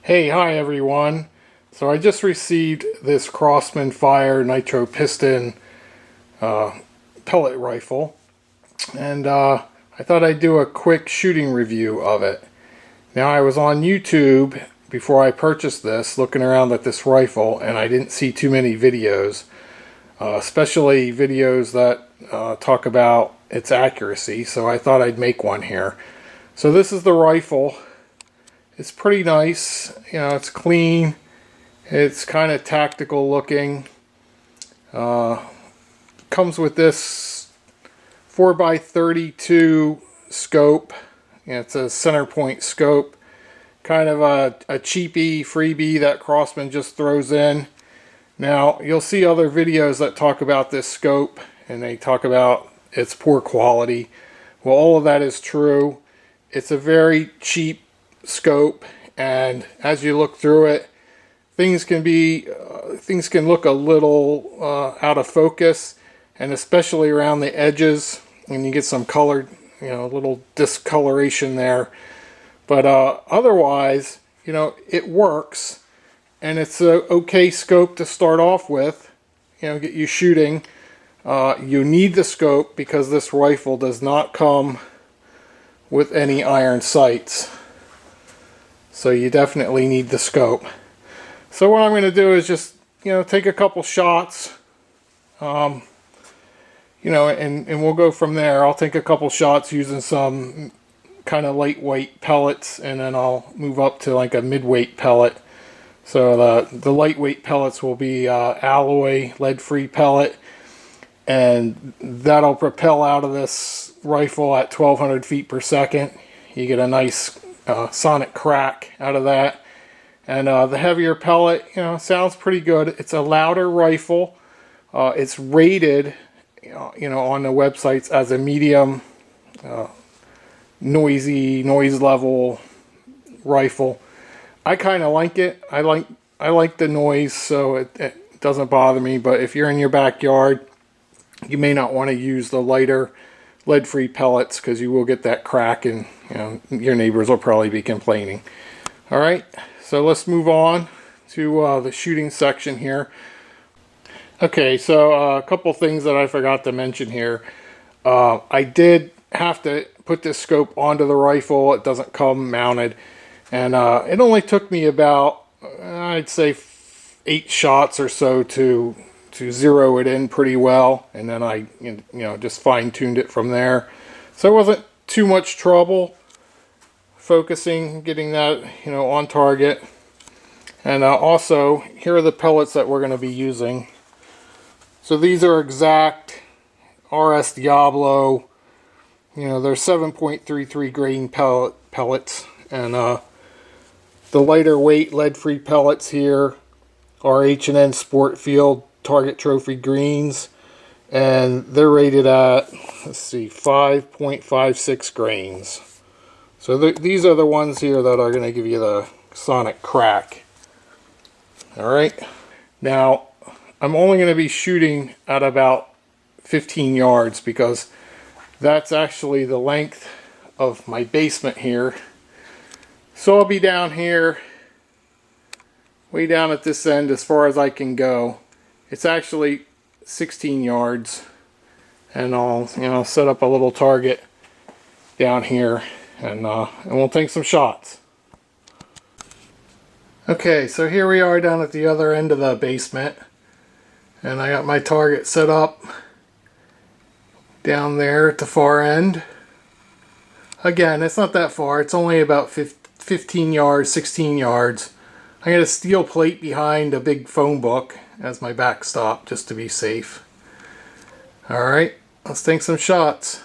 Hey, hi everyone. So I just received this Crosman Fire Nitro Piston pellet rifle, and I thought I'd do a quick shooting review of it. Now, I was on YouTube before I purchased this, looking around at this rifle, and I didn't see too many videos, especially videos that talk about its accuracy, so I thought I'd make one here. So this is the rifle. It's pretty nice, you know, it's clean, it's kind of tactical looking. Comes with this 4x32 scope. It's a center point scope, kind of a cheapy freebie that Crosman just throws in. Now, you'll see other videos that talk about this scope, and they talk about its poor quality. Well, all of that is true. It's a very cheap scope, and as you look through it, things can look a little out of focus, and especially around the edges, and you get some colored, a little discoloration there. But otherwise, it works, and it's a okay scope to start off with, get you shooting. You need the scope because this rifle does not come with any iron sights. So you definitely need the scope. So what I'm going to do is just, take a couple shots, and we'll go from there. I'll take a couple shots using some kind of lightweight pellets, and then I'll move up to like a midweight pellet. So the lightweight pellets will be alloy lead-free pellet, and that'll propel out of this rifle at 1200 feet per second. You get a nice sonic crack out of that. And the heavier pellet, sounds pretty good. It's a louder rifle. It's rated, on the websites as a medium noise level rifle. I kind of like it. I like the noise, so it doesn't bother me. But if you're in your backyard, you may not want to use the lighter lead-free pellets because you will get that crack, and your neighbors will probably be complaining. All right, so let's move on to the shooting section here. Okay, so a couple things that I forgot to mention here. I did have to put this scope onto the rifle. It doesn't come mounted, and it only took me about, I'd say, 8 shots or so to zero it in pretty well, and then I just fine-tuned it from there. So it wasn't too much trouble focusing, getting that on target. And also, here are the pellets that we're going to be using. So these are exact RS Diablo, they're 7.33 grain pellets, and the lighter weight lead-free pellets here are H&N Sportfield Target Trophy Greens, and they're rated at, let's see, 5.56 grains. So these are the ones here that are going to give you the sonic crack. Alright, now I'm only going to be shooting at about 15 yards because that's actually the length of my basement here. So I'll be down here, way down at this end as far as I can go. It's actually 16 yards, and I'll set up a little target down here, and we'll take some shots. Okay, so here we are down at the other end of the basement, and I got my target set up down there at the far end. Again, it's not that far. It's only about 15 yards, 16 yards. I got a steel plate behind a big phone book as my backstop, just to be safe. Alright, let's take some shots.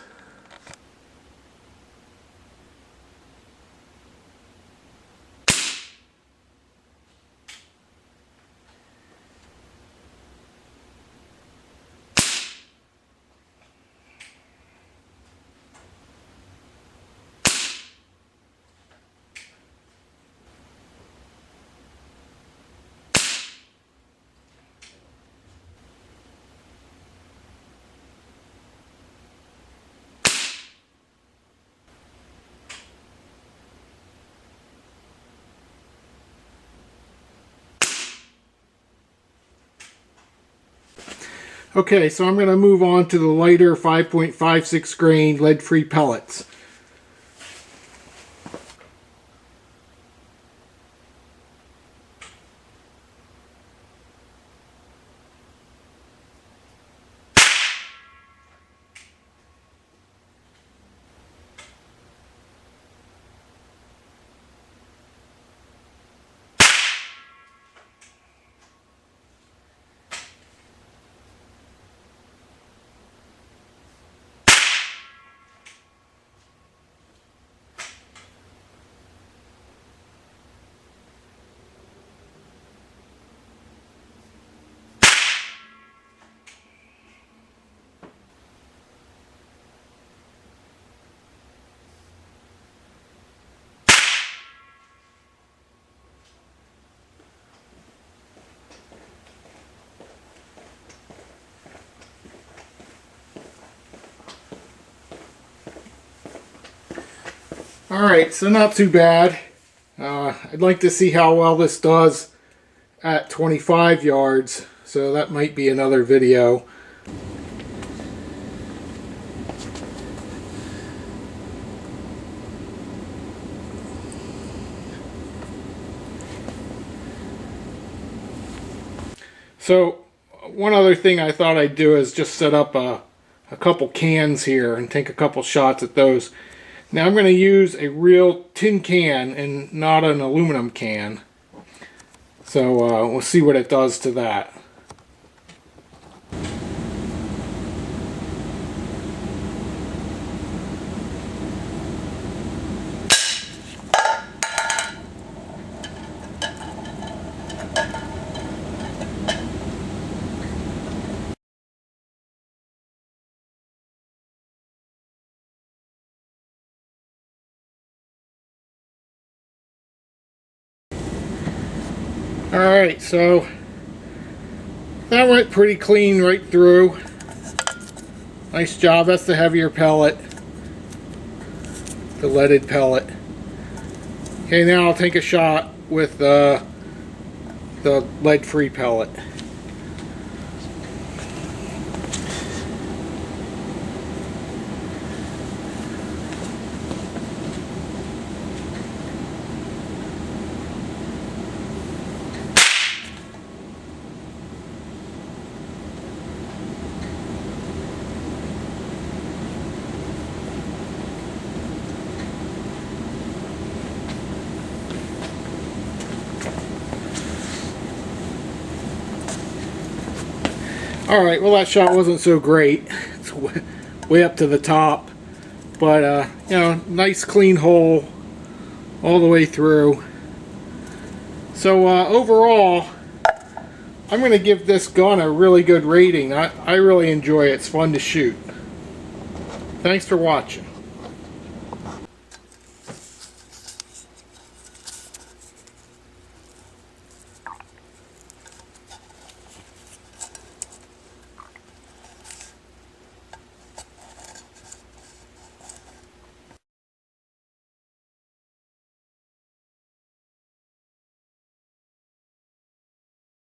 Okay, so I'm going to move on to the lighter 5.56 grain lead-free pellets. Alright, so not too bad. I'd like to see how well this does at 25 yards, so that might be another video. So one other thing I thought I'd do is just set up a couple cans here and take a couple shots at those. Now I'm going to use a real tin can and not an aluminum can. So we'll see what it does to that. Alright, so that went pretty clean right through. Nice job. That's the heavier pellet. The leaded pellet. Okay, now I'll take a shot with the lead-free pellet. Alright, well that shot wasn't so great. It's way up to the top. But, you know, nice clean hole all the way through. So, overall, I'm going to give this gun a really good rating. I really enjoy it. It's fun to shoot. Thanks for watching.